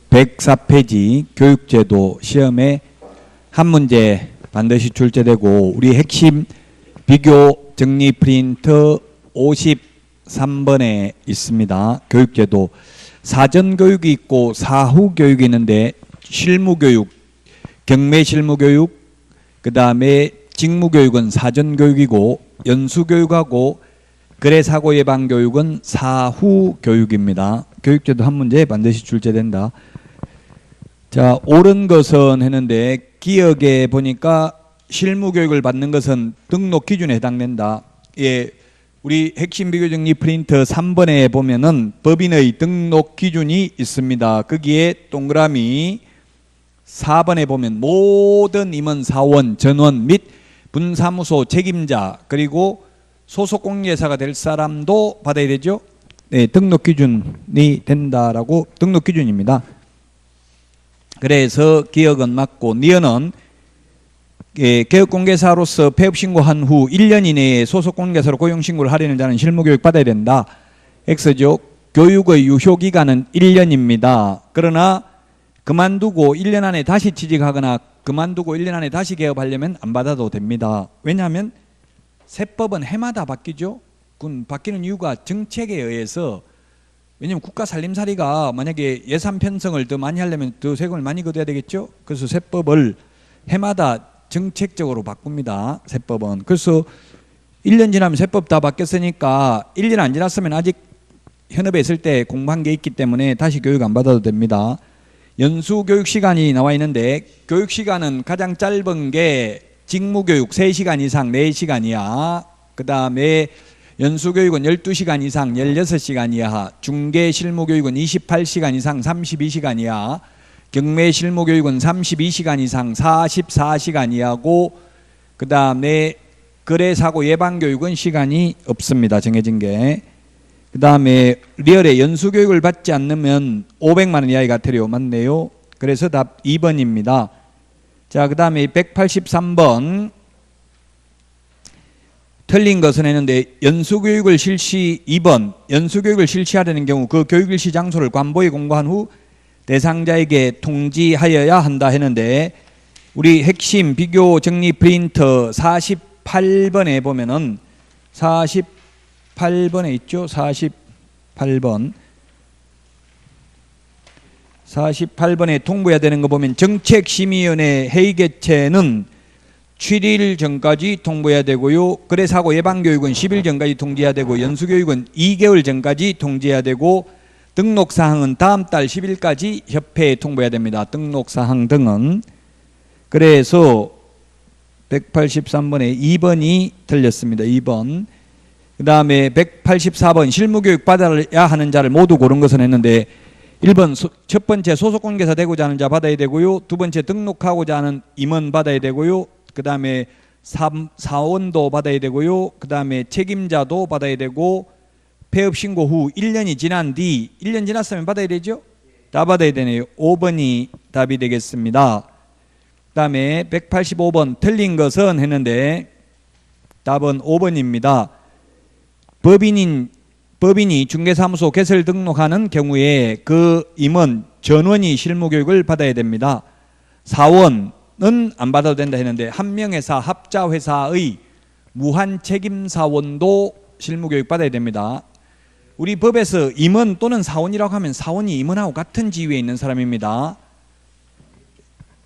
104페이지 교육제도 시험에 한 문제 반드시 출제되고 우리 핵심 비교 정리 프린트 53번에 있습니다. 교육제도 사전교육이 있고 사후교육이 있는데 실무교육, 경매실무교육, 그 다음에 직무교육은 사전교육이고 연수교육하고 거래사고예방교육은 사후교육입니다. 교육제도 한 문제 반드시 출제된다. 자, 옳은 것은 했는데 기억에 보니까 실무교육을 받는 것은 등록 기준에 해당된다. 예, 우리 핵심 비교정리 프린트 3번에 보면은 법인의 등록 기준이 있습니다. 거기에 동그라미 4번에 보면 모든 임원 사원, 전원 및 분사무소 책임자 그리고 소속 공개사가 될 사람도 받아야 되죠. 네, 등록 기준이 된다라고 등록 기준입니다. 그래서 기억은 맞고 니은은 개업공개사로서 폐업신고한 후 1년 이내에 소속공개사로 고용신고를 하려는 자는 실무교육 받아야 된다. X죠. 교육의 유효기간은 1년입니다. 그러나 그만두고 1년 안에 다시 취직하거나 그만두고 1년 안에 다시 개업하려면 안 받아도 됩니다. 왜냐하면 세법은 해마다 바뀌죠. 그건 바뀌는 이유가 정책에 의해서, 왜냐하면 국가 살림살이가 만약에 예산 편성을 더 많이 하려면 더 세금을 많이 걷어야 되겠죠. 그래서 세법을 해마다 정책적으로 바꿉니다. 세법은. 그래서 1년 지나면 세법 다 바뀌었으니까 1년 안 지났으면 아직 현업에 있을 때 공부한 게 있기 때문에 다시 교육 안 받아도 됩니다. 연수 교육 시간이 나와 있는데 교육 시간은 가장 짧은 게 직무교육 3시간 이상 4시간이야. 그 다음에 연수교육은 12시간 이상 16시간 이하, 중개실무교육은 28시간 이상 32시간 이하, 경매실무교육은 32시간 이상 44시간 이하고, 그 다음에 거래사고 예방교육은 시간이 없습니다. 정해진 게. 그 다음에 리얼에 연수교육을 받지 않으면 500만 원 이하의 과태료. 맞네요. 그래서 답 2번입니다. 자, 그 다음에 183번. 틀린 것은 했는데 연수교육을 실시 2번 연수교육을 실시하려는 경우 그 교육일시 장소를 관보에 공고한 후 대상자에게 통지하여야 한다 했는데 우리 핵심 비교 정리 프린터 48번에 보면은 48번에 있죠. 48번에 통보해야 되는 거 보면 정책심의위원회 회의 개최는 7일 전까지 통보해야 되고요. 거래사고 예방교육은 10일 전까지 통지해야 되고 연수교육은 2개월 전까지 통지해야 되고 등록사항은 다음 달 10일까지 협회에 통보해야 됩니다. 등록사항 등은. 그래서 183번에 2번이 틀렸습니다. 2번. 그 다음에 184번 실무교육 받아야 하는 자를 모두 고른 것은 했는데 1번 첫 번째 소속공개사 되고자 하는 자 받아야 되고요. 두 번째 등록하고자 하는 임원 받아야 되고요. 그 다음에 사원도 받아야 되고요. 그 다음에 책임자도 받아야 되고 폐업신고 후 1년이 지난 뒤 1년 지났으면 받아야 되죠. 다 받아야 되네요. 5번이 답이 되겠습니다. 그 다음에 185번 틀린 것은 했는데 답은 5번입니다. 법인이 중개사무소 개설 등록하는 경우에 그 임원 전원이 실무교육을 받아야 됩니다. 사원은 안 받아도 된다 했는데 한명회사 합자회사의 무한책임사원도 실무교육 받아야 됩니다. 우리 법에서 임원 또는 사원이라고 하면 사원이 임원하고 같은 지위에 있는 사람입니다.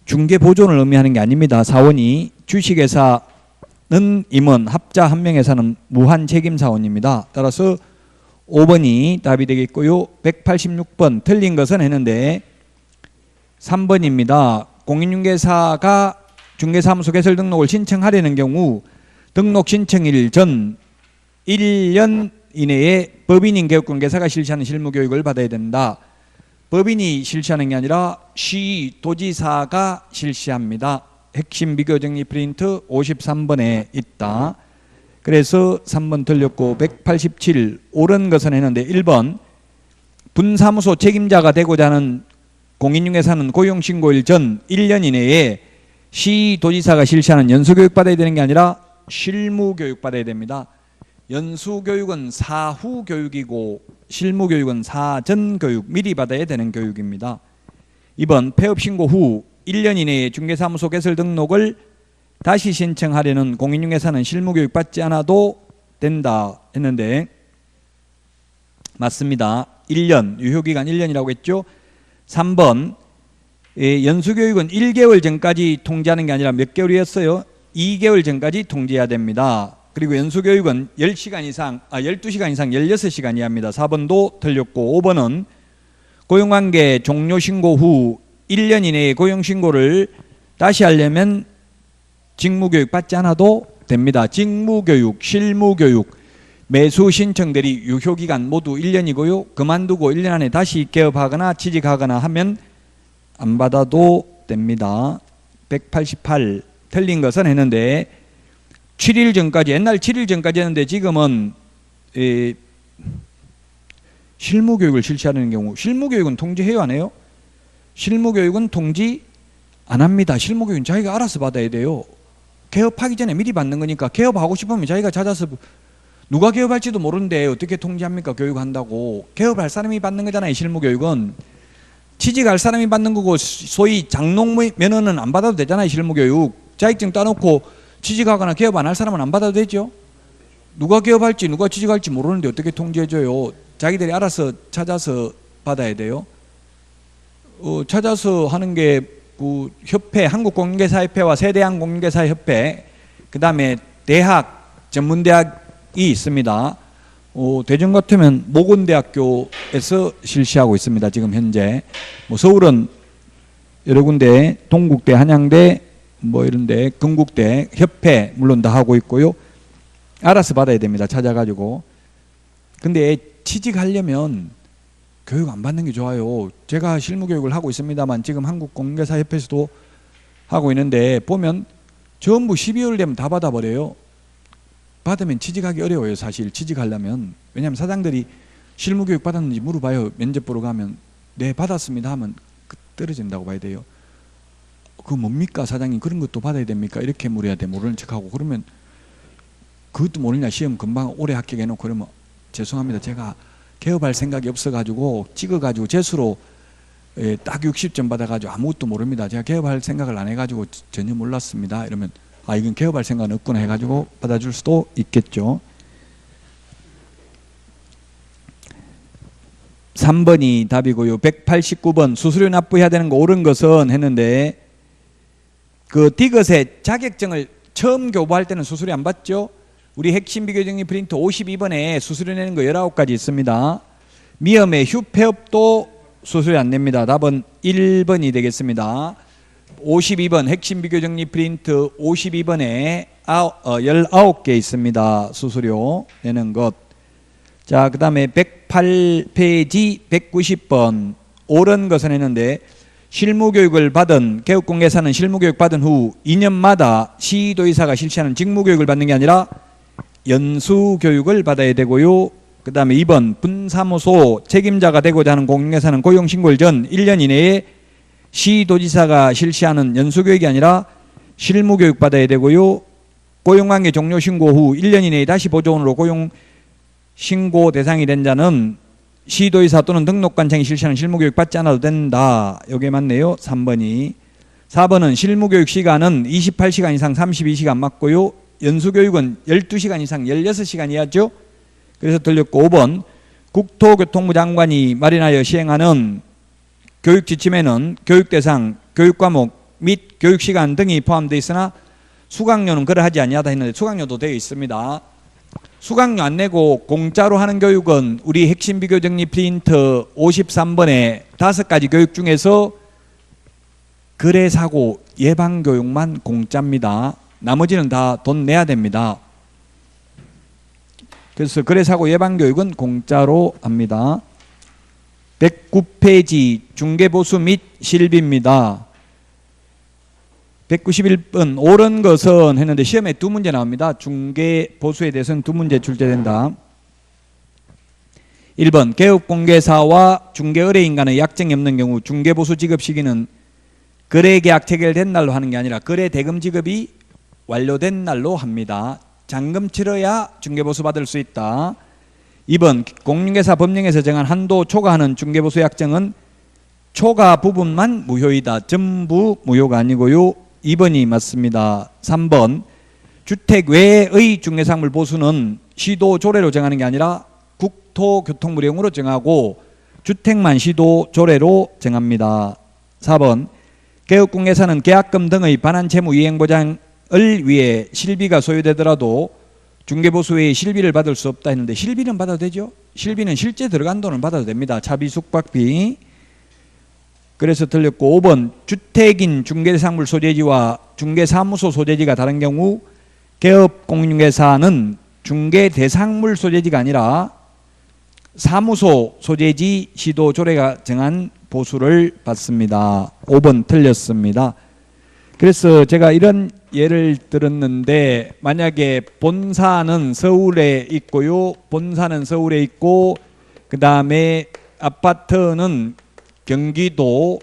중개보존을 의미하는 게 아닙니다. 사원이 주식회사는 임원, 합자 한명회사는 무한책임사원입니다. 따라서 5번이 답이 되겠고요. 186번 틀린 것은 했는데 3번입니다. 공인중개사가 중개사무소 개설 등록을 신청하려는 경우 등록 신청일 전 1년 이내에 법인인 개업공개사가 실시하는 실무교육을 받아야 된다. 법인이 실시하는 게 아니라 시도지사가 실시합니다. 핵심 비교정리 프린트 53번에 있다. 그래서 3번 틀렸고 187 옳은 것은 했는데 1번 분사무소 책임자가 되고자 하는 공인중개사는 고용신고일 전 1년 이내에 시도지사가 실시하는 연수교육 받아야 되는 게 아니라 실무교육 받아야 됩니다. 연수교육은 사후교육이고 실무교육은 사전교육, 미리 받아야 되는 교육입니다. 2번 폐업 신고 후 1년 이내에 중개사무소 개설 등록을 다시 신청하려는 공인중개사는 실무교육 받지 않아도 된다 했는데 맞습니다. 1년, 유효기간 1년이라고 했죠. 3번 연수교육은 1개월 전까지 통지하는 게 아니라 몇 개월이었어요? 2개월 전까지 통지해야 됩니다. 그리고 연수교육은 10시간 이상, 12시간 이상 16시간 이하입니다. 4번도 틀렸고 5번은 고용관계 종료 신고 후 1년 이내에 고용신고를 다시 하려면 직무교육 받지 않아도 됩니다. 직무교육, 실무교육, 매수 신청들이 유효기간 모두 1년이고요. 그만두고 1년 안에 다시 개업하거나 취직하거나 하면 안 받아도 됩니다. 188 틀린 것은 했는데 7일 전까지, 옛날 7일 전까지 했는데 지금은 실무교육을 실시하는 경우, 실무교육은 통지해요 안 해요? 실무교육은 통지 안 합니다. 실무교육은 자기가 알아서 받아야 돼요. 개업하기 전에 미리 받는 거니까 개업하고 싶으면 자기가 찾아서 누가 개업할지도 모르는데 어떻게 통지합니까? 교육한다고. 개업할 사람이 받는 거잖아요. 실무교육은. 취직할 사람이 받는 거고 소위 장롱 면허는 안 받아도 되잖아요. 실무교육. 자격증 따놓고 취직하거나 개업 안 할 사람은 안 받아도 되죠. 누가 개업할지 누가 취직할지 모르는데 어떻게 통지해줘요. 자기들이 알아서 찾아서 받아야 돼요. 찾아서 하는 게 협회, 한국공인중개사협회와 세대한공인중개사협회, 그 다음에 대학, 전문대학이 있습니다. 대전 같으면 모건대학교에서 실시하고 있습니다. 지금 현재. 서울은 여러 군데, 동국대, 한양대, 이런데, 건국대, 협회, 물론 다 하고 있고요. 알아서 받아야 됩니다. 찾아가지고. 근데 취직하려면 교육 안 받는 게 좋아요. 제가 실무교육을 하고 있습니다만 지금 한국공인중개사협회에서도 하고 있는데 보면 전부 12월 되면 다 받아버려요. 받으면 취직하기 어려워요. 사실 취직하려면. 왜냐하면 사장들이 실무교육 받았는지 물어봐요. 면접 보러 가면 네 받았습니다 하면 떨어진다고 봐야 돼요. 그거 뭡니까 사장님, 그런 것도 받아야 됩니까? 이렇게 물어야 돼. 모르는 척하고. 그러면 그것도 모르냐, 시험 금방 오래 합격해놓고 그러면 죄송합니다. 제가 개업할 생각이 없어가지고 찍어가지고 재수로 딱 60점 받아가지고 아무것도 모릅니다. 제가 개업할 생각을 안 해가지고 전혀 몰랐습니다. 이러면 이건 개업할 생각은 없구나 해가지고 받아줄 수도 있겠죠. 3번이 답이고요. 189번 수수료 납부해야 되는 거 옳은 것은 했는데 그 디귿의 자격증을 처음 교부할 때는 수수료 안 받죠. 우리 핵심 비교정리 프린트 52번에 수수료 내는 거 19가지 있습니다. 미험의 휴폐업도 수수료 안 냅니다. 답은 1번이 되겠습니다. 52번 핵심 비교정리 프린트 52번에 19개 있습니다. 수수료 내는 것. 자, 그 다음에 108페이지 190번 옳은 것은 했는데 실무교육을 받은 개업공개사는 실무교육 받은 후 2년마다 시도의사가 실시하는 직무교육을 받는 게 아니라 연수교육을 받아야 되고요. 그 다음에 2번 분사무소 책임자가 되고자 하는 공인중개사는 고용신고일 전 1년 이내에 시도지사가 실시하는 연수교육이 아니라 실무교육 받아야 되고요. 고용관계 종료신고 후 1년 이내에 다시 보조원으로 고용신고 대상이 된 자는 시도의사 또는 등록관청이 실시하는 실무교육 받지 않아도 된다. 이게 맞네요. 3번이. 4번은 실무교육 시간은 28시간 이상 32시간 맞고요. 연수교육은 12시간 이상 16시간 이하죠. 그래서 틀렸고 5번 국토교통부 장관이 마련하여 시행하는 교육지침에는 교육대상, 교육과목 및 교육시간 등이 포함되어 있으나 수강료는 그러하지 아니하다 했는데 수강료도 되어 있습니다. 수강료 안 내고 공짜로 하는 교육은 우리 핵심 비교정리 프린트 53번에 5가지 교육 중에서 거래사고 예방교육만 공짜입니다. 나머지는 다 돈 내야 됩니다. 그래서 거래사고 예방교육은 공짜로 합니다. 109페이지 중개보수 및 실비입니다. 191번 옳은 것은 했는데 시험에 2문제 나옵니다. 중개보수에 대해서는 2문제 출제된다. 1번 개업공개사와 중개의뢰인 간의 약정이 없는 경우 중개보수 지급 시기는 거래계약 체결된 날로 하는 게 아니라 거래대금 지급이 완료된 날로 합니다. 잔금 치러야 중개보수 받을 수 있다. 2번 공인중개사 법령에서 정한 한도 초과하는 중개보수 약정은 초과 부분만 무효이다. 전부 무효가 아니고요. 2번이 맞습니다. 3번 주택 외의 중개사물 보수는 시도 조례로 정하는 게 아니라 국토교통부령으로 정하고 주택만 시도 조례로 정합니다. 4번 개업공개사는 계약금 등의 반환 채무 이행 보장을 위해 실비가 소요되더라도 중개보수 외에 실비를 받을 수 없다 했는데 실비는 받아도 되죠? 실비는 실제 들어간 돈은 받아도 됩니다. 차비 숙박비. 그래서 틀렸고 5번 주택인 중개상물 소재지와 중개사무소 소재지가 다른 경우 개업공개사는 중개대상물 소재지가 아니라 사무소 소재지 시도 조례가 정한 보수를 받습니다. 5번 틀렸습니다. 그래서 제가 이런 예를 들었는데 만약에 본사는 서울에 있고요. 본사는 서울에 있고 그 다음에 아파트는 경기도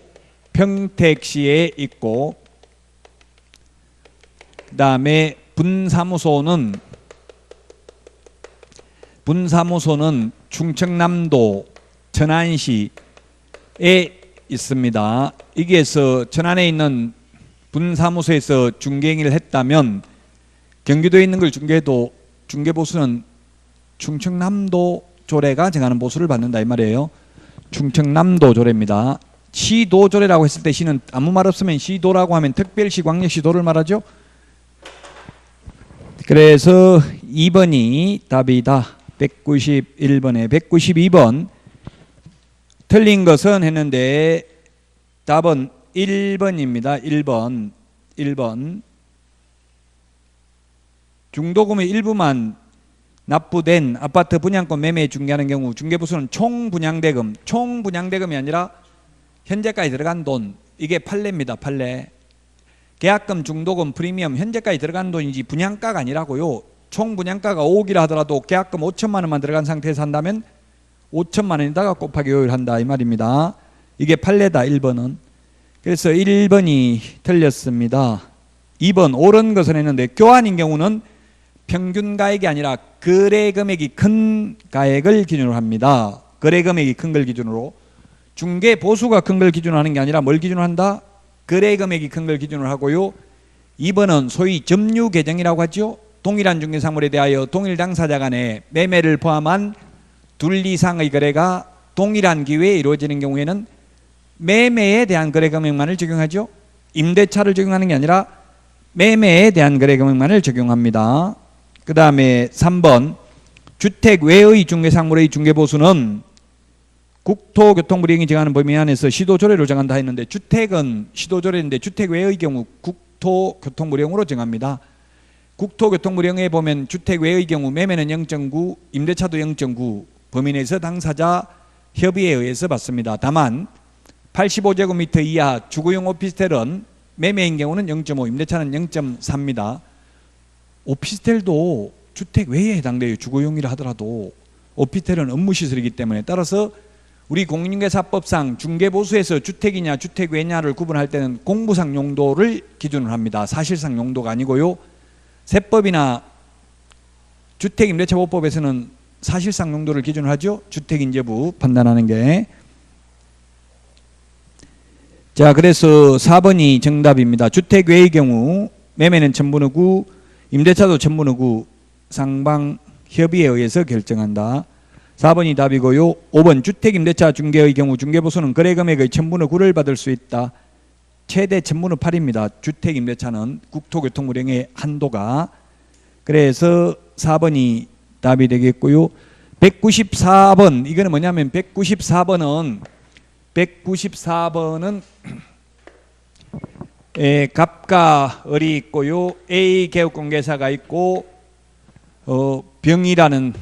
평택시에 있고 그 다음에 분사무소는 충청남도 천안시에 있습니다. 여기에서 천안에 있는 분사무소에서 중개행위를 했다면 경기도에 있는 걸 중개해도 중개보수는 충청남도 조례가 정하는 보수를 받는다 이 말이에요. 충청남도 조례입니다. 시도 조례라고 했을 때 시는 아무 말 없으면 시도라고 하면 특별시, 광역시도를 말하죠. 그래서 2번이 답이다. 191번에 192번 틀린 것은 했는데 답은 1번입니다. 1번 중도금의 일부만 납부된 아파트 분양권 매매 중개하는 경우 중개보수는 총분양대금이 아니라 현재까지 들어간 돈, 이게 판례입니다. 판례. 계약금, 중도금, 프리미엄 현재까지 들어간 돈이지 분양가가 아니라고요. 총 분양가가 5억이라 하더라도 계약금 5천만 원만 들어간 상태에서 한다면 5천만 원에다가 곱하기 5를 한다 이 말입니다. 이게 판례다 1번은. 그래서 1번이 틀렸습니다. 2번 옳은 것은 했는데 교환인 경우는 평균 가액이 아니라 거래 금액이 큰 가액을 기준으로 합니다. 거래 금액이 큰 걸 기준으로. 중개 보수가 큰 걸 기준으로 하는 게 아니라 뭘 기준으로 한다? 거래 금액이 큰 걸 기준으로 하고요. 2번은 소위 점유 계정이라고 하죠. 동일한 중개사물에 대하여 동일 당사자 간의 매매를 포함한 둘 이상의 거래가 동일한 기회에 이루어지는 경우에는 매매에 대한 거래 금액만을 적용하죠. 임대차를 적용하는 게 아니라 매매에 대한 거래 금액만을 적용합니다. 그 다음에 3번 주택 외의 중개상물의 중개보수는 국토교통부령이 정하는 범위 안에서 시도조례로 정한다 했는데 주택은 시도조례인데 주택 외의 경우 국토교통부령으로 정합니다. 국토교통부령에 보면 주택 외의 경우 매매는 0.9, 임대차도 0.9 범위 내에서 당사자 협의에 의해서 받습니다. 다만 85제곱미터 이하 주거용 오피스텔은 매매인 경우는 0.5, 임대차는 0.4입니다. 오피스텔도 주택 외에 해당돼요. 주거용이라 하더라도 오피스텔은 업무시설이기 때문에 따라서 우리 공인중개사법상 중개보수에서 주택이냐 주택 외냐를 구분할 때는 공부상 용도를 기준으로 합니다. 사실상 용도가 아니고요. 세법이나 주택임대차보호법에서는 사실상 용도를 기준으로 하죠. 주택인재부 판단하는 게. 자, 그래서 4번이 정답입니다. 주택 외의 경우 매매는 천분의9, 임대차도 천분의9 상방 협의에 의해서 결정한다. 4번이 답이고요. 5번 주택임대차 중개의 경우 중개보수는 거래금액의 천분의 9를 받을 수 있다. 최대 천분의 8입니다. 주택임대차는 국토교통부령의 한도가. 그래서 4번이 답이 되겠고요. 194번 이거는 뭐냐면 194번은 갑과 을이 있고요. A 개업공개사가 있고 병이라는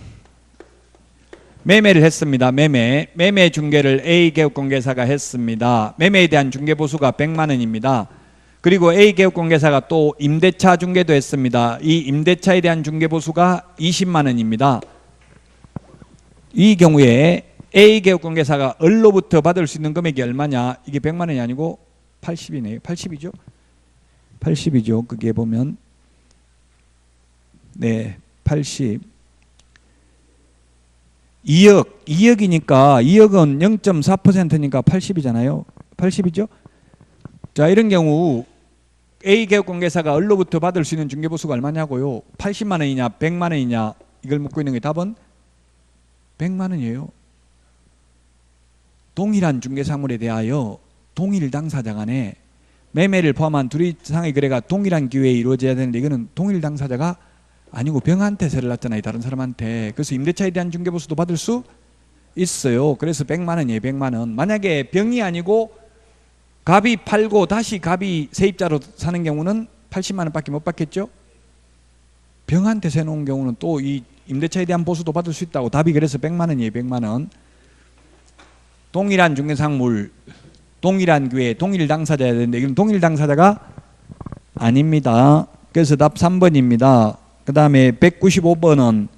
매매를 했습니다. 매매 중개를 A 개업공개사가 했습니다. 매매에 대한 중개보수가 100만 원입니다. 그리고 A 개업공개사가 또 임대차 중개도 했습니다. 이 임대차에 대한 중개보수가 20만 원입니다. 이 경우에 A 개업공개사가 을로부터 받을 수 있는 금액이 얼마냐? 이게 100만 원이 아니고 80이네요. 80이죠? 80이죠. 그게 보면 네, 80. 2억이니까 2억은 0.4%니까 80이잖아요. 80이죠? 자, 이런 경우 A 개업공개사가 을로부터 받을 수 있는 중개보수가 얼마냐고요? 80만 원이냐 100만 원이냐 이걸 묻고 있는 게 답은 100만 원이에요. 동일한 중개사물에 대하여 동일 당사자 간에 매매를 포함한 둘 이상의 거래가 동일한 기회에 이루어져야 되는데 이거는 동일 당사자가 아니고 병한테 세를 놨잖아요. 다른 사람한테. 그래서 임대차에 대한 중개보수도 받을 수 있어요. 그래서 100만 원이에요. 100만 원. 만약에 병이 아니고 갑이 팔고 다시 갑이 세입자로 사는 경우는 80만 원밖에 못 받겠죠. 병한테 세 놓은 경우는 또 이 임대차에 대한 보수도 받을 수 있다고. 답이 그래서 100만 원이에요. 100만 원. 동일한 중개상물, 동일한 기회, 동일 당사자여야 되는데 이건 동일 당사자가 아닙니다. 그래서 답 3번입니다. 그 다음에 195번은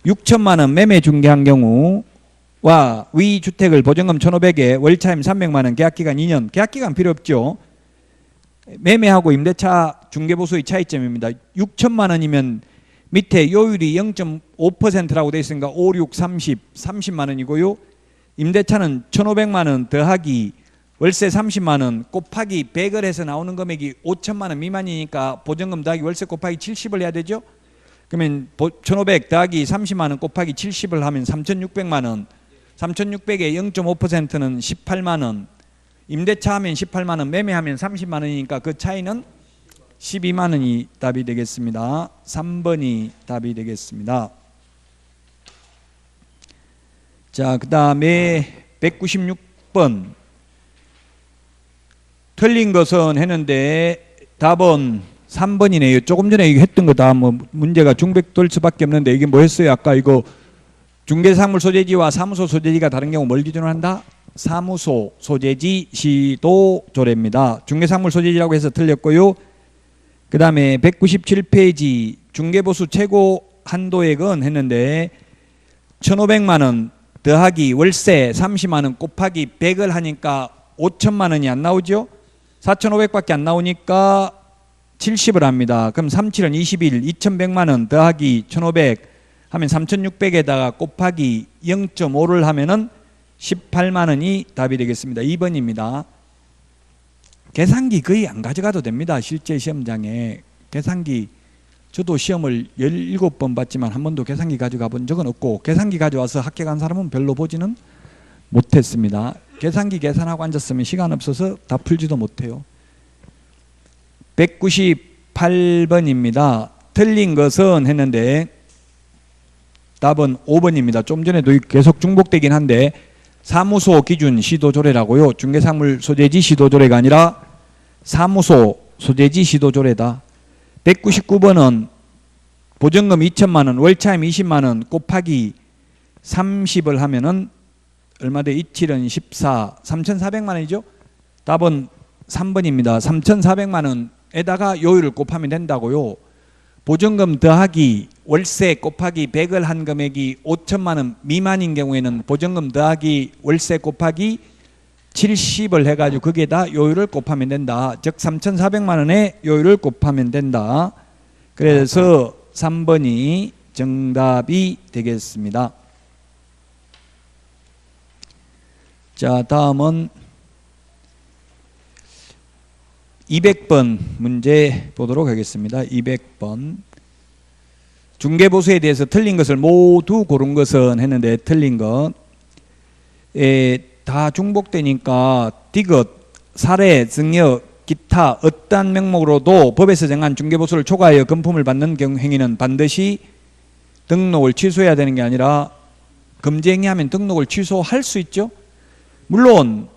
6천만 원 매매 중개한 경우와 위 주택을 보증금 1,500에 월차임 300만 원, 계약기간 2년. 계약기간 필요 없죠. 매매하고 임대차 중개보수의 차이점입니다. 6천만 원이면 밑에 요율이 0.5%라고 되어 있으니까 5, 6, 30, 30만 원이고요. 임대차는 1,500만 원 더하기 월세 30만 원 곱하기 100을 해서 나오는 금액이 5천만 원 미만이니까 보증금 더하기 월세 곱하기 70을 해야 되죠. 그러면 1,500 더하기 30만 원 곱하기 70을 하면 3,600만 원. 3,600에 0.5%는 18만 원. 임대차 하면 18만 원, 매매하면 30만 원이니까 그 차이는 12만 원이 답이 되겠습니다. 3번이 답이 되겠습니다. 자, 그 다음에 196번. 틀린 것은 했는데 답은 3번이네요. 조금 전에 했던 거 다 뭐 문제가 중백돌 수밖에 없는데 이게 뭐였어요? 아까 이거 중개사물 소재지와 사무소 소재지가 다른 경우 뭘 기준으로 한다? 사무소 소재지 시도조례입니다. 중개사물 소재지라고 해서 틀렸고요. 그 다음에 197페이지 중개보수 최고 한도액은 했는데 1,500만 원 더하기 월세 30만 원 곱하기 100을 하니까 5천만 원이 안 나오죠. 4,500밖에 안 나오니까 70을 합니다. 그럼 37은 21, 2,100만 원 더하기 1,500 하면 3,600에다가 곱하기 0.5를 하면은 18만 원이 답이 되겠습니다. 2번입니다. 계산기 거의 안 가져가도 됩니다. 실제 시험장에. 계산기 저도 시험을 17번 봤지만 한 번도 계산기 가져가 본 적은 없고 계산기 가져와서 합격한 사람은 별로 보지는 못했습니다. 계산기 계산하고 앉았으면 시간 없어서 다 풀지도 못해요. 198번입니다. 틀린 것은 했는데 답은 5번입니다. 좀 전에도 계속 중복되긴 한데 사무소 기준 시도조례라고요. 중개사물 소재지 시도조례가 아니라 사무소 소재지 시도조례다. 199번은 보증금 2천만 원, 월차임 20만 원 곱하기 30을 하면은 얼마 돼? 27은 14, 3,400만 원이죠? 답은 3번입니다. 3,400만 원에다가 요율을 곱하면 된다고요. 보증금 더하기 월세 곱하기 100을 한 금액이 5천만 원 미만인 경우에는 보증금 더하기 월세 곱하기 70을 해가지고 거기에다 요율을 곱하면 된다. 즉 3,400만 원에 요율을 곱하면 된다. 그래서 3번이 정답이 되겠습니다. 자, 다음은 200번 문제 보도록 하겠습니다. 200번. 중개보수에 대해서 틀린 것을 모두 고른 것은 했는데 틀린 것. 다 중복되니까 디귿, 사례, 증여, 기타 어떠한 명목으로도 법에서 정한 중개보수를 초과하여 금품을 받는 행위는 반드시 등록을 취소해야 되는 게 아니라 금지행위하면 등록을 취소할 수 있죠. 물론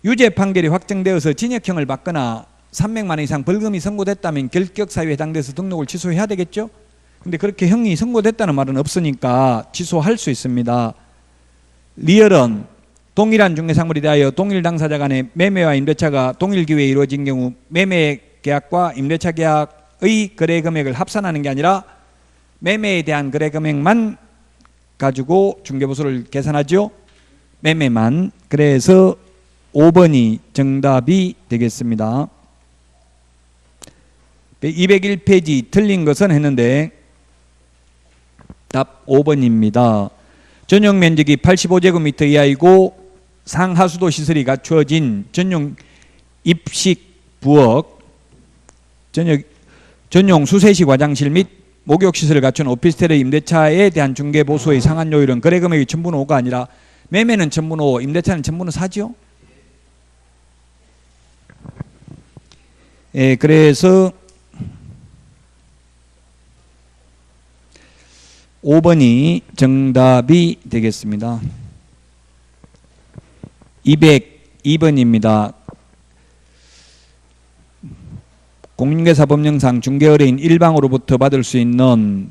유죄 판결이 확정되어서 징역형을 받거나 300만 원 이상 벌금이 선고됐다면 결격사유에 해당돼서 등록을 취소해야 되겠죠. 근데 그렇게 형이 선고됐다는 말은 없으니까 취소할 수 있습니다. 리얼은 동일한 중개사물에 대하여 동일 당사자 간의 매매와 임대차가 동일 기회에 이루어진 경우 매매 계약과 임대차 계약의 거래 금액을 합산하는 게 아니라 매매에 대한 거래 금액만 가지고 중개보수를 계산하죠. 매매만. 그래서 5번이 정답이 되겠습니다. 201페이지 틀린 것은 했는데 답 5번입니다. 전용 면적이 85제곱미터 이하이고 상하수도 시설이 갖추어진 전용 입식 부엌, 전용 수세식 화장실 및 목욕시설을 갖춘 오피스텔의 임대차에 대한 중개보수의 상한요율은 거래금액이 1000분의 5가 아니라 매매는 1000분의 5, 임대차는 1000분의 4죠. 예, 그래서 5번이 정답이 되겠습니다. 202번입니다. 공인중개사법령상 중개의뢰인 일방으로부터 받을 수 있는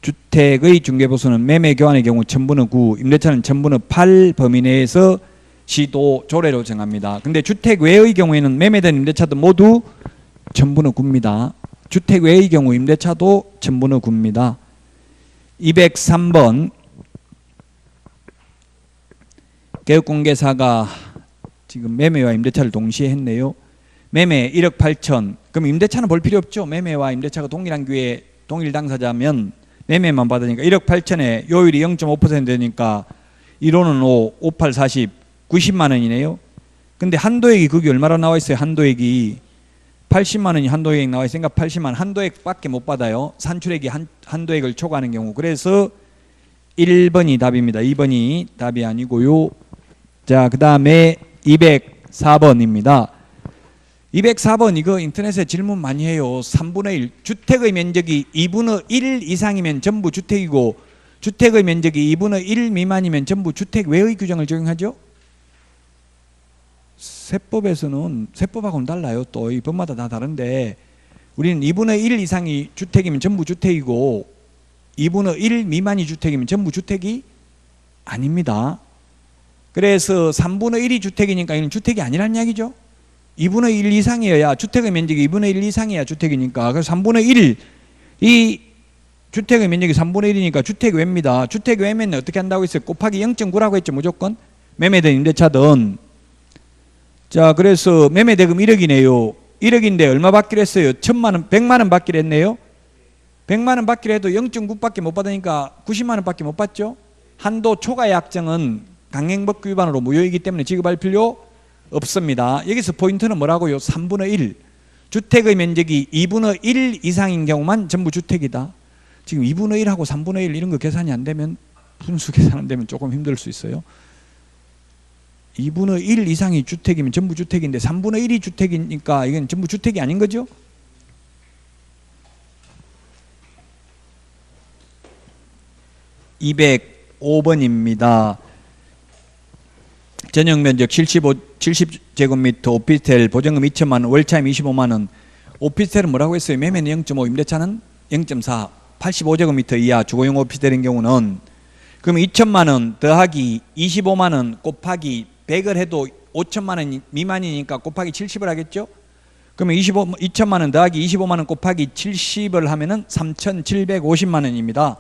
주택의 중개보수는 매매 교환의 경우 1000분의 9, 임대차는 1000분의 8 범위 내에서 시도 조례로 정합니다. 근데 주택 외의 경우에는 매매든 임대차도 모두 1000분의 9입니다. 주택 외의 경우 임대차도 1000분의 9입니다. 203번 개업공개사가 지금 매매와 임대차를 동시에 했네요. 매매 1억 8천. 그럼 임대차는 볼 필요 없죠. 매매와 임대차가 동일한 기회에 동일 당사자면 매매만 받으니까 1억 8천에 요율이 0.5% 되니까 1호는 5, 5, 8, 40, 90만 원이네요. 근데 한도액이 그게 얼마나 나와 있어요? 한도액이 80만 원이 한도액 나와 있으니까 80만 원 한도액밖에 못 받아요. 산출액이 한도액을 초과하는 경우. 그래서 1번이 답입니다. 2번이 답이 아니고요. 자, 그 다음에 204번입니다. 204번 이거 인터넷에 질문 많이 해요. 3분의 1 주택의 면적이 2분의 1 이상이면 전부 주택이고 주택의 면적이 2분의 1 미만이면 전부 주택 외의 규정을 적용하죠. 세법에서는 세법하고는 달라요. 또 이 법마다 다 다른데 우리는 2분의 1 이상이 주택이면 전부 주택이고 2분의 1 미만이 주택이면 전부 주택이 아닙니다. 그래서 3분의 1이 주택이니까 이는 주택이 아니라는 이야기죠. 2분의 1 이상이어야 주택의 면적이 2분의 1 이상이야 주택이니까. 그래서 3분의 1 이 주택의 면적이 3분의 1이니까 주택 외입니다. 주택 외면 어떻게 한다고 했어요? 곱하기 0.9라고 했죠. 무조건 매매든 임대차든. 자, 그래서 매매 대금 1억이네요. 1억인데 얼마 받기로 했어요? 1000만 원, 100만 원 받기로 했네요. 100만 원 받기로 해도 0.9밖에 못 받으니까 90만 원밖에 못 받죠. 한도 초과 약정은 강행법규 위반으로 무효이기 때문에 지급할 필요 없습니다. 여기서 포인트는 뭐라고요? 3분의 1. 주택의 면적이 2분의 1 이상인 경우만 전부 주택이다. 지금 2분의 1하고 3분의 1 이런 거 계산이 안 되면 분수 계산 안 되면 조금 힘들 수 있어요. 2분의 1 이상이 주택이면 전부 주택인데 3분의 1이 주택이니까 이건 전부 주택이 아닌 거죠? (205번입니다) 전용면적 70제곱미터 오피스텔 보증금 2천만 원, 월차임 25만 원. 오피스텔은 뭐라고 했어요? 매매는 0.5, 임대차는 0.4. 85제곱미터 이하 주거용 오피스텔인 경우는 그럼 2천만 원 더하기 25만 원 곱하기 100을 해도 5천만 원 미만이니까 곱하기 70을 하겠죠? 그러면 2천만 원 더하기 25만 원 곱하기 70을 하면은 3,750만 원입니다.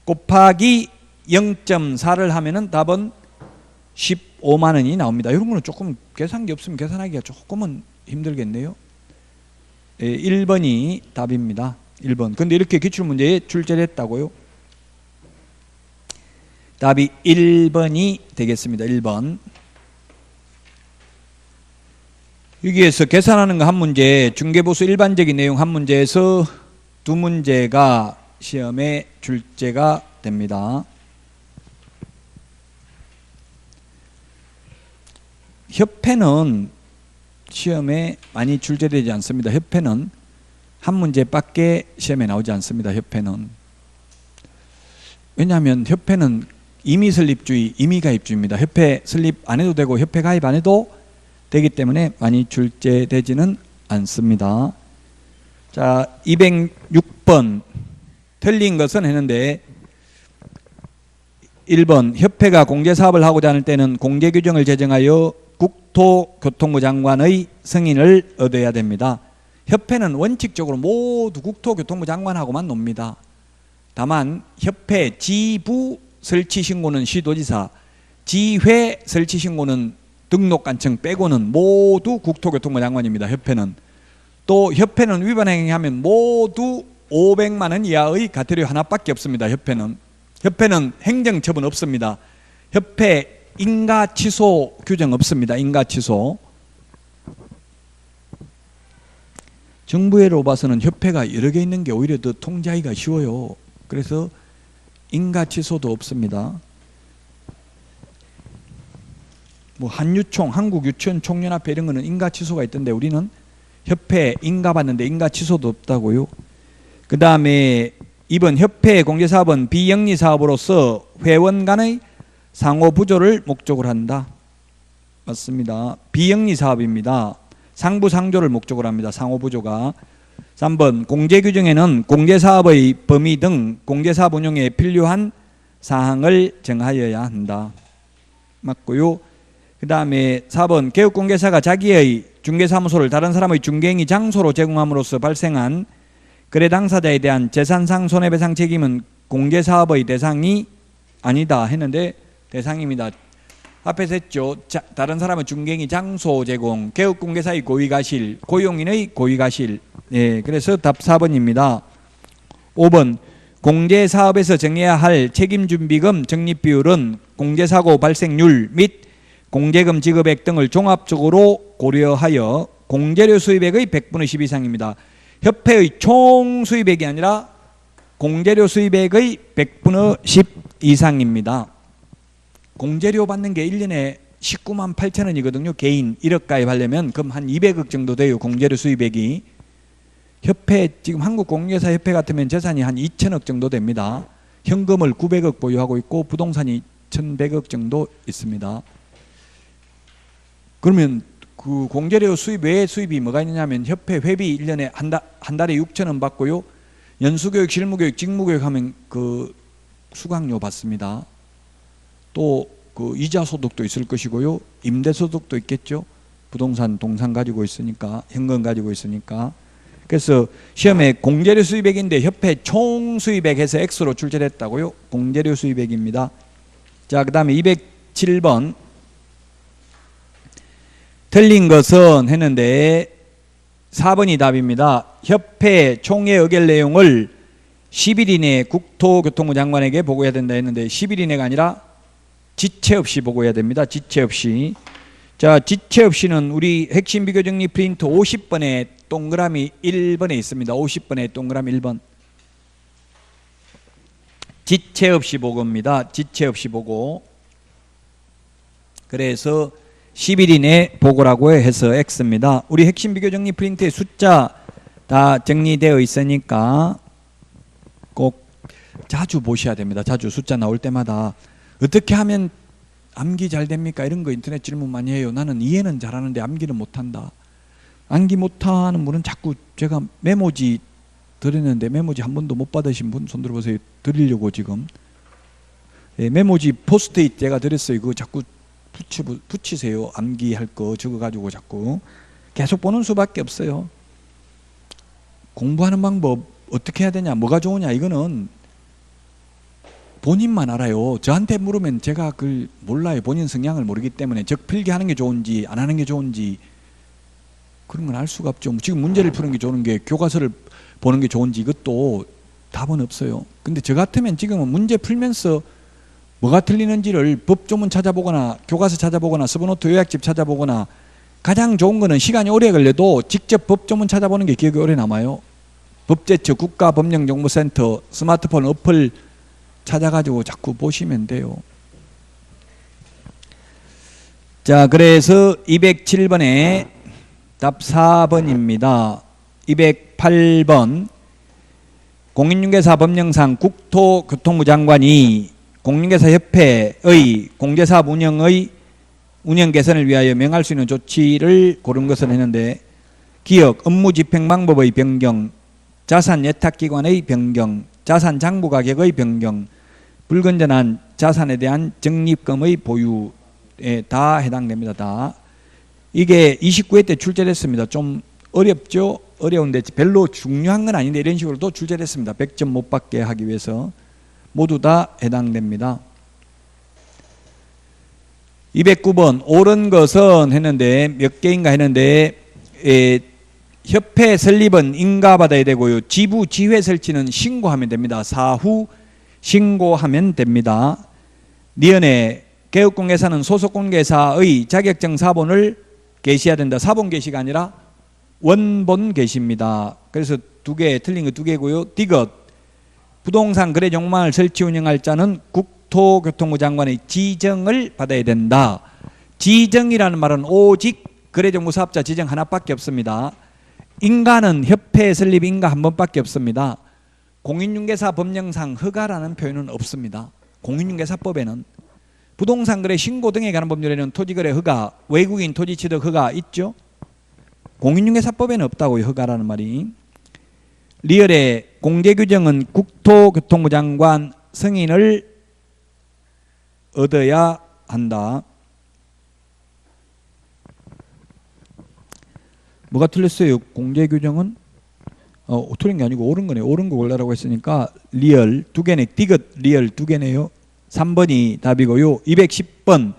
곱하기 0.4를 하면은 답은 15만 원이 나옵니다. 이런 거는 조금 계산기 없으면 계산하기가 조금은 힘들겠네요. 1번이 답입니다. 1번. 근데 이렇게 기출문제에 출제를 했다고요? 답이 1번이 되겠습니다. 1번. 여기에서 계산하는 거 한 문제, 중개보수 일반적인 내용 한 문제에서 두 문제가 시험에 출제가 됩니다. 협회는 시험에 많이 출제되지 않습니다. 협회는 한 문제밖에 시험에 나오지 않습니다. 협회는. 왜냐하면 협회는 임의 설립주의, 임의 가입주의입니다. 협회 설립 안 해도 되고 협회 가입 안 해도 되기 때문에 많이 출제되지는 않습니다. 자, 206번 틀린 것은 했는데 1번 협회가 공제사업을 하고자 하는 때는 공제규정을 제정하여 국토교통부 장관의 승인을 얻어야 됩니다. 협회는 원칙적으로 모두 국토교통부 장관하고만 놉니다. 다만 협회 지부 설치 신고는 시도지사, 지회 설치 신고는 등록관청 빼고는 모두 국토교통부 장관입니다. 협회는. 또 협회는 위반 행위하면 모두 500만 원 이하의 과태료 하나밖에 없습니다. 협회는 행정처분 없습니다. 협회 인가 취소 규정 없습니다. 인가 취소. 정부회로 봐서는 협회가 여러 개 있는 게 오히려 더 통제하기가 쉬워요. 그래서 인가 취소도 없습니다. 뭐 한유총, 한국유치원총연합회 이런 거는 인가 취소가 있던데 우리는 협회 인가 받는데 인가 취소도 없다고요. 그 다음에 2번 협회 공제사업은 비영리사업으로서 회원 간의 상호 부조를 목적으로 한다. 맞습니다. 비영리사업입니다. 상부상조를 목적으로 합니다. 상호 부조가. 3번 공제규정에는 공제사업의 범위 등 공제사업 운영에 필요한 사항을 정하여야 한다. 맞고요. 그 다음에 4번 개업공개사가 자기의 중개사무소를 다른 사람의 중개행위 장소로 제공함으로써 발생한 거래 당사자에 대한 재산상 손해배상 책임은 공제사업의 대상이 아니다 했는데 대상입니다. 앞에서 했죠. 다른 사람의 중개행위 장소 제공, 개업공개사의 고의가실, 고용인의 고의가실. 예, 그래서 답 4번입니다. 5번 공제사업에서 정해야 할 책임준비금 적립비율은 공제사고 발생률 및 공제금 지급액 등을 종합적으로 고려하여 공제료 수입액의 100분의 10 이상입니다. 협회의 총 수입액이 아니라 공제료 수입액의 100분의 10 이상입니다. 공제료 받는 게 1년에 19만 8천 원이거든요. 개인 1억 가입하려면 그럼 한 200억 정도 돼요. 공제료 수입액이. 협회 지금 한국공개사 협회 같으면 재산이 한 2천억 정도 됩니다. 현금을 900억 보유하고 있고 부동산이 1100억 정도 있습니다. 그러면 그 공제료 수입 외에 수입이 뭐가 있느냐면 협회 회비 1년에 한 달에 6천 원 받고요. 연수교육, 실무교육, 직무교육 하면 그 수강료 받습니다. 또 그 이자 소득도 있을 것이고요. 임대 소득도 있겠죠. 부동산 동산 가지고 있으니까 현금 가지고 있으니까. 그래서 시험에 공제료 수입액인데 협회 총 수입액에서 X로 출제됐다고요. 공제료 수입액입니다. 자, 그 다음에 207번 틀린 것은 했는데 4번이 답입니다. 협회 총회 의결 내용을 10일 이내에 국토교통부 장관에게 보고해야 된다 했는데 10일 이내가 아니라 지체 없이 보고해야 됩니다. 지체 없이. 자, 지체 없이는 우리 핵심 비교 정리 프린트 50번에 동그라미 1번에 있습니다. 50번에 동그라미 1번. 지체 없이 보고입니다. 지체 없이 보고. 그래서 10일 이내 보고라고 해서 X입니다. 우리 핵심 비교 정리 프린트에 숫자 다 정리되어 있으니까 꼭 자주 보셔야 됩니다. 자주 숫자 나올 때마다 어떻게 하면 암기 잘 됩니까? 이런 거 인터넷 질문 많이 해요. 나는 이해는 잘하는데 암기는 못한다. 암기 못하는 분은 자꾸 제가 메모지 드렸는데 메모지 한 번도 못 받으신 분 손 들어보세요. 드리려고 지금. 예, 메모지 포스트잇 제가 드렸어요. 그거 자꾸 붙이세요. 암기할 거 적어가지고 자꾸 계속 보는 수밖에 없어요. 공부하는 방법 어떻게 해야 되냐, 뭐가 좋으냐, 이거는 본인만 알아요. 저한테 물으면 제가 그걸 몰라요. 본인 성향을 모르기 때문에 적필기 하는 게 좋은지 안 하는 게 좋은지 그런 건 알 수가 없죠. 지금 문제를 푸는 게 좋은 게 교과서를 보는 게 좋은지 이것도 답은 없어요. 근데 저 같으면 지금은 문제 풀면서 뭐가 틀리는지를 법조문 찾아보거나 교과서 찾아보거나 서브노트 요약집 찾아보거나 가장 좋은 거는 시간이 오래 걸려도 직접 법조문 찾아보는 게 기억이 오래 남아요. 법제처 국가법령정보센터 스마트폰 어플 찾아가지고 자꾸 보시면 돼요. 자, 그래서 207번에 답 4번입니다. 208번 공인중개사 법령상 국토교통부 장관이 공인중개사협회의 공제사업 운영 개선을 위하여 명할 수 있는 조치를 고른 것을 했는데 기업 업무 집행 방법의 변경, 자산 예탁기관의 변경, 자산 장부 가격의 변경, 불건전한 자산에 대한 적립금의 보유에 다 해당됩니다. 다. 이게 29회 때 출제됐습니다. 좀 어렵죠? 어려운데 별로 중요한 건 아닌데 이런 식으로 또 출제됐습니다. 100점 못 받게 하기 위해서. 모두 다 해당됩니다. 209번 옳은 것은 했는데 몇 개인가 했는데 협회 설립은 인가받아야 되고요. 지부 지회 설치는 신고하면 됩니다. 사후 신고하면 됩니다. 니은에 개업공개사는 소속공개사의 자격증 사본을 게시해야 된다. 사본 게시가 아니라 원본 게시입니다. 그래서 두 개, 틀린 거 두 개고요. 디귿, 부동산 거래 정보망을 설치 운영할 자는 국토교통부 장관의 지정을 받아야 된다. 지정이라는 말은 오직 거래정보 사업자 지정 하나밖에 없습니다. 인가는 협회 설립 인가 한 번밖에 없습니다. 공인중개사 법령상 허가라는 표현은 없습니다. 공인중개사법에는 부동산 거래 신고 등에 관한 법률에는 토지거래 허가, 외국인 토지 취득 허가 있죠. 공인중개사법에는 없다고요. 허가라는 말이. 리얼의 공개규정은 국토교통부 장관 승인을 얻어야 한다. 뭐가 틀렸어요? 공개규정은 틀린 게 아니고 옳은 거네요. 옳은 거 골라라고 했으니까 리얼 두 개네. 디귿 리얼 두 개네요. 3번이 답이고요. 210번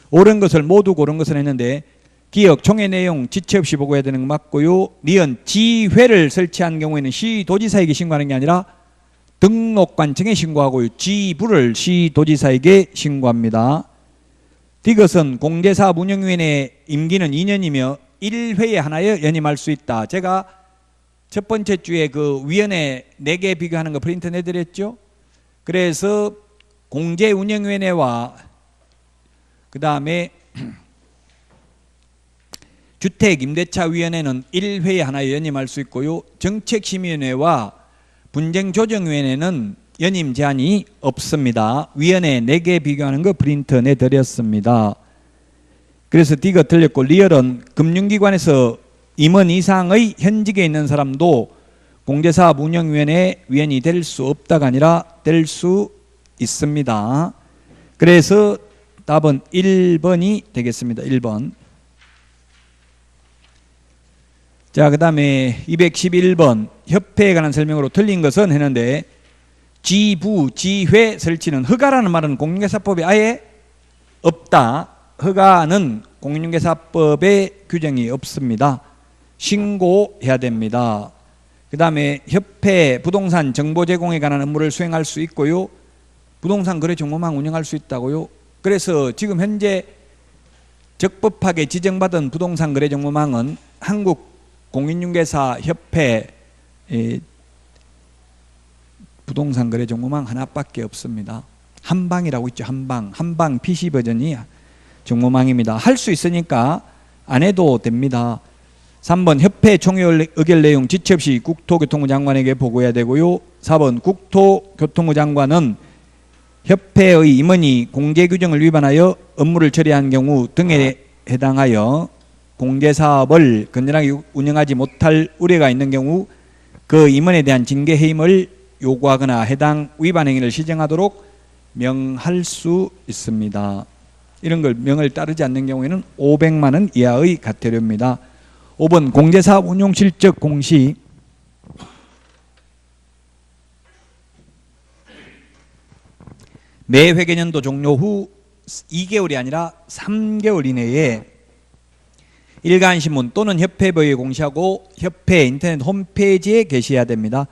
옳은 것을 모두 고른 것을 했는데 기억, 총회 내용 지체 없이 보고해야 되는 거 맞고요. 니은 지회를 설치한 경우에는 시도지사에게 신고하는 게 아니라 등록관청에 신고하고요. 지부를 시도지사에게 신고합니다. 디귿은 공제사업 운영위원회 임기는 2년이며 1회에 하나여 연임할 수 있다. 제가 첫 번째 주에 그 위원회 4개 비교하는 거 프린트 내드렸죠. 그래서 공제운영위원회와 그 다음에 주택임대차위원회는 1회에 하나 연임할 수 있고요. 정책심의위원회와 분쟁조정위원회는 연임 제한이 없습니다. 위원회 4개 비교하는 거 프린트 내드렸습니다. 그래서 D가 틀렸고 리얼은 금융기관에서 임원 이상의 현직에 있는 사람도 공제사업 운영위원회 위원이 될 수 없다가 아니라 될 수 있습니다. 그래서 답은 1번이 되겠습니다. 1번. 자, 그 다음에 211번 협회에 관한 설명으로 틀린 것은 했는데 지부, 지회 설치는 허가라는 말은 공인중개사법에 아예 없다. 허가는 공인중개사법에 규정이 없습니다. 신고해야 됩니다. 그 다음에 협회 부동산 정보 제공에 관한 업무를 수행할 수 있고요. 부동산 거래 정보망 운영할 수 있다고요. 그래서 지금 현재 적법하게 지정받은 부동산 거래 정보망은 한국 공인중개사 협회 부동산 거래 정보망 하나밖에 없습니다. 한방이라고 있죠. 한방 PC 버전이 정보망입니다. 할 수 있으니까 안 해도 됩니다. 3번 협회 총회 의결 내용 지체 없이 국토교통부 장관에게 보고해야 되고요. 4번 국토교통부 장관은 협회의 임원이 공개규정을 위반하여 업무를 처리한 경우 등에 해당하여 공제사업을 건전하게 운영하지 못할 우려가 있는 경우 그 임원에 대한 징계 해임을 요구하거나 해당 위반 행위를 시정하도록 명할 수 있습니다. 이런 걸 명을 따르지 않는 경우에는 500만 원 이하의 과태료입니다. 5번 공제사업 운용 실적 공시 매 회계년도 종료 후 2개월이 아니라 3개월 이내에 일간신문 또는 협회부에 공시하고 협회 인터넷 홈페이지에 게시해야 됩니다.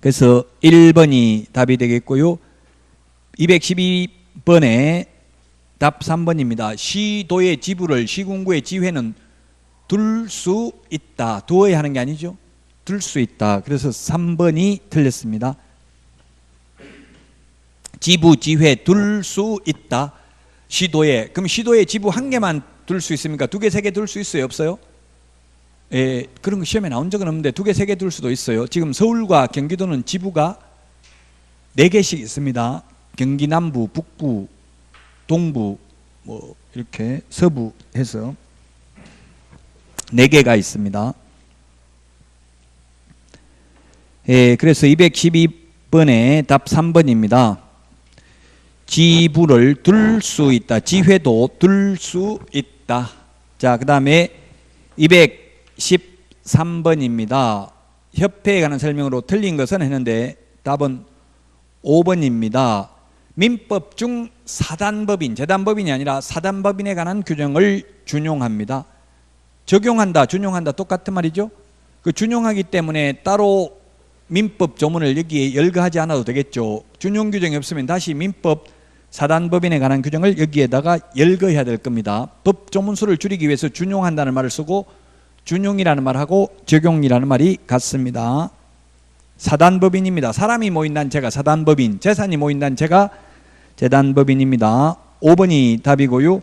그래서 1번이 답이 되겠고요. 212번에 답 3번입니다. 시도의 지부를 시군구의 지회는 둘 수 있다. 두어야 하는 게 아니죠. 둘 수 있다. 그래서 3번이 틀렸습니다. 지부, 지회 둘 수 있다. 시도에. 그럼 시도에 지부 한 개만 둘 수 있습니까? 2개, 3개 둘 수 있어요? 없어요? 예, 그런 거 시험에 나온 적은 없는데 2개, 3개 둘 수도 있어요. 지금 서울과 경기도는 지부가 4개씩 있습니다. 경기 남부, 북부, 동부, 뭐 이렇게 서부 해서 4개가 있습니다. 예, 그래서 212번에 답 3번입니다. 지부를 둘 수 있다. 지회도 둘 수 있다. 자, 그 다음에 213번입니다. 협회에 관한 설명으로 틀린 것은 했는데 답은 5번입니다. 민법 중 사단법인, 재단법인이 아니라 사단법인에 관한 규정을 준용합니다. 적용한다, 준용한다 똑같은 말이죠. 그 준용하기 때문에 따로 민법 조문을 여기에 열거하지 않아도 되겠죠. 준용 규정이 없으면 다시 민법 사단법인에 관한 규정을 여기에다가 열거해야 될 겁니다. 법 조문수를 줄이기 위해서 준용한다는 말을 쓰고 준용이라는 말하고 적용이라는 말이 같습니다. 사단법인입니다. 사람이 모인다는 제가 사단법인, 재산이 모인다는 제가 재단법인입니다. 5번이 답이고요.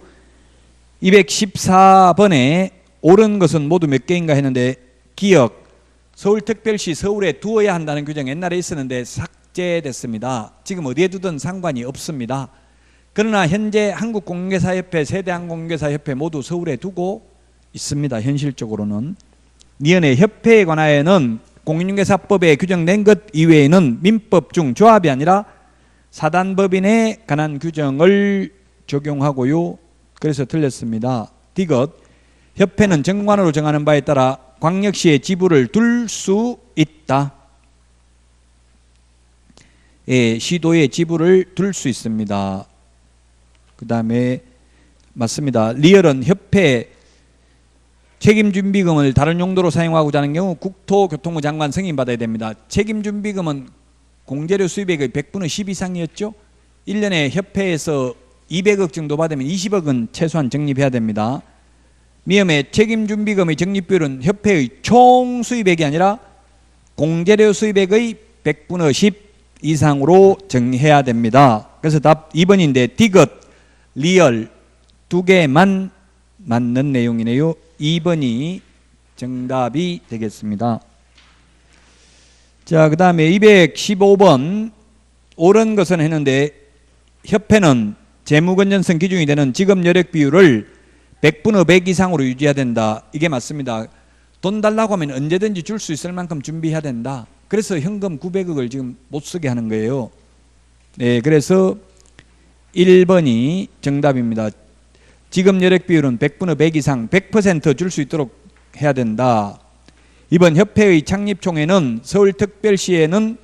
214번에 옳은 것은 모두 몇 개인가 했는데 기억, 서울특별시 서울에 두어야 한다는 규정 옛날에 있었는데 삭제됐습니다. 지금 어디에 두든 상관이 없습니다. 그러나 현재 한국공인중개사협회, 세대항공중개사협회 모두 서울에 두고 있습니다. 현실적으로는. 니은의 협회에 관하여는 공인중개사법에 규정된 것 이외에는 민법 중 조합이 아니라 사단법인에 관한 규정을 적용하고요. 그래서 틀렸습니다. 디귿, 협회는 정관으로 정하는 바에 따라 광역시에 지부를 둘 수 있다. 예, 시도에 지부를 둘 수 있습니다. 그 다음에 맞습니다. 리얼은 협회 책임준비금을 다른 용도로 사용하고자 하는 경우 국토교통부 장관 승인받아야 됩니다. 책임준비금은 공제료 수입액의 100분의 10 이상이었죠. 1년에 협회에서 200억 정도 받으면 20억은 최소한 적립해야 됩니다. 미음의 책임준비금의 적립비율은 협회의 총 수입액이 아니라 공제료 수입액의 100분의 10 이상으로 정해야 됩니다. 그래서 답 2번인데 디귿, 리얼 두 개만 맞는 내용이네요. 2번이 정답이 되겠습니다. 자, 그 다음에 215번 옳은 것은 했는데 협회는 재무건전성 기준이 되는 지급여력 비율을 100분의 100 이상으로 유지해야 된다. 이게 맞습니다. 돈 달라고 하면 언제든지 줄 수 있을 만큼 준비해야 된다. 그래서 현금 900억을 지금 못 쓰게 하는 거예요. 네, 그래서 1번이 정답입니다. 지급여력 비율은 100분의 100 이상 100% 줄 수 있도록 해야 된다. 이번 협회의 창립총회는 서울특별시에는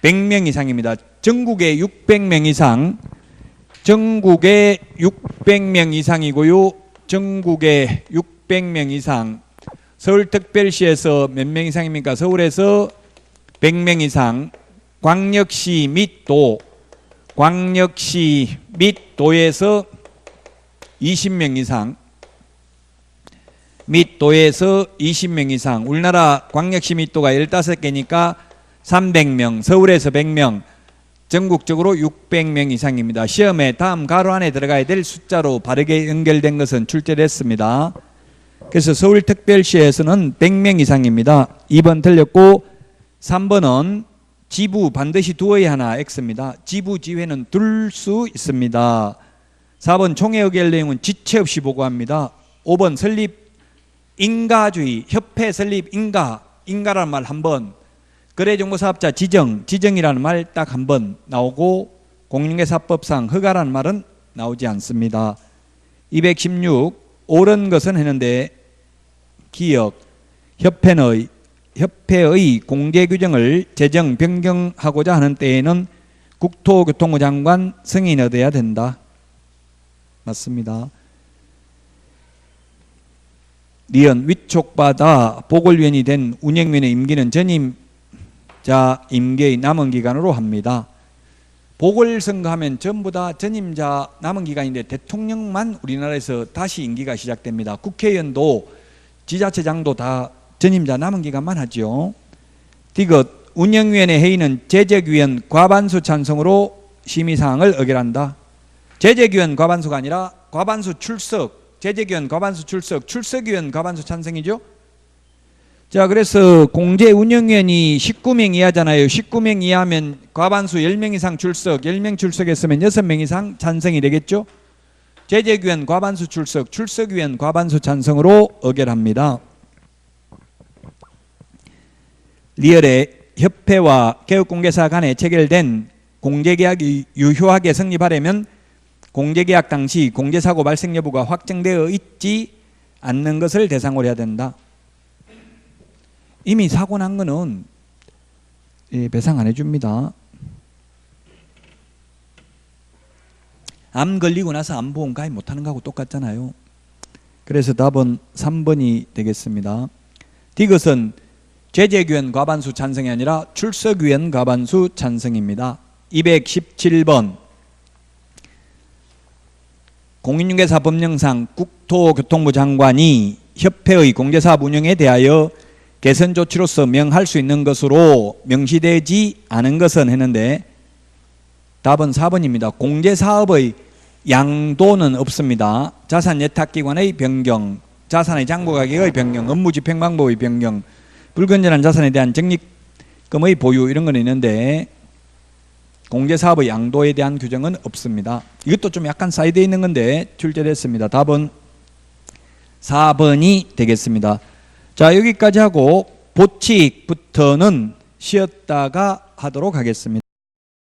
100명 이상입니다. 전국에 600명 이상, 전국에 600명 이상이고요. 전국에 600명 이상. 서울특별시에서 몇 명 이상입니까? 서울에서 100명 이상. 광역시 및 도, 광역시 및 도에서 20명 이상, 및 도에서 20명 이상. 우리나라 광역시 및 도가 15개니까 300명, 서울에서 100명, 전국적으로 600명 이상입니다. 시험에 다음 가로 안에 들어가야 될 숫자로 바르게 연결된 것은 출제됐습니다. 그래서 서울특별시에서는 100명 이상입니다. 2번 틀렸고 3번은 지부 반드시 두어야 하나 X입니다. 지부 지회는 둘 수 있습니다. 4번 총회 의결 내용은 지체 없이 보고합니다. 5번 설립 인가주의, 협회 설립 인가라는 말 한 번, 거래정보사업자 지정이라는 말 딱 한 번 나오고 공인중개사법상 허가라는 말은 나오지 않습니다. 216 옳은 것은 했는데 기억, 협회의 공개 규정을 제정 변경하고자 하는 때에는 국토교통부 장관 승인 얻어야 된다. 맞습니다. 리언 위촉받아 보궐위원이 된 운영위원의 임기는 전임자 임기의 남은 기간으로 합니다. 보궐선거하면 전부 다 전임자 남은 기간인데 대통령만 우리나라에서 다시 임기가 시작됩니다. 국회의원도 지자체장도 다 전임자 남은 기간만 하죠. 디귿 운영위원회 회의는 재적위원 과반수 찬성으로 심의사항을 의결한다. 재적위원 과반수가 아니라 과반수 출석, 재적위원 과반수 출석, 출석위원 과반수 찬성이죠. 자, 그래서 공제운영위원이 19명 이하잖아요. 19명 이하면 과반수 10명 이상 출석, 10명 출석했으면 6명 이상 찬성이 되겠죠. 재적위원 과반수 출석, 출석위원 과반수 찬성으로 의결합니다. 리얼의 협회와 개업공개사 간에 체결된 공제계약이 유효하게 성립하려면 공제계약 당시 공제사고 발생 여부가 확정되어 있지 않는 것을 대상으로 해야 된다. 이미 사고 난 거는 배상 안 해줍니다. 암 걸리고 나서 암보험 가입 못하는 거하고 똑같잖아요. 그래서 답은 3번이 되겠습니다. 디귿은 재적위원 과반수 찬성이 아니라 출석위원 과반수 찬성입니다. 217번 공인중개사 법령상 국토교통부 장관이 협회의 공제사업 운영에 대하여 개선 조치로서 명할 수 있는 것으로 명시되지 않은 것은 했는데 답은 4번입니다. 공제사업의 양도는 없습니다. 자산 예탁기관의 변경, 자산의 잔고가격의 변경, 업무 집행 방법의 변경, 불건전한 자산에 대한 적립금의 보유 이런 건 있는데 공제사업의 양도에 대한 규정은 없습니다. 이것도 좀 약간 사이드에 있는 건데 출제됐습니다. 답은 4번이 되겠습니다. 자, 여기까지 하고 보칙부터는 쉬었다가 하도록 하겠습니다.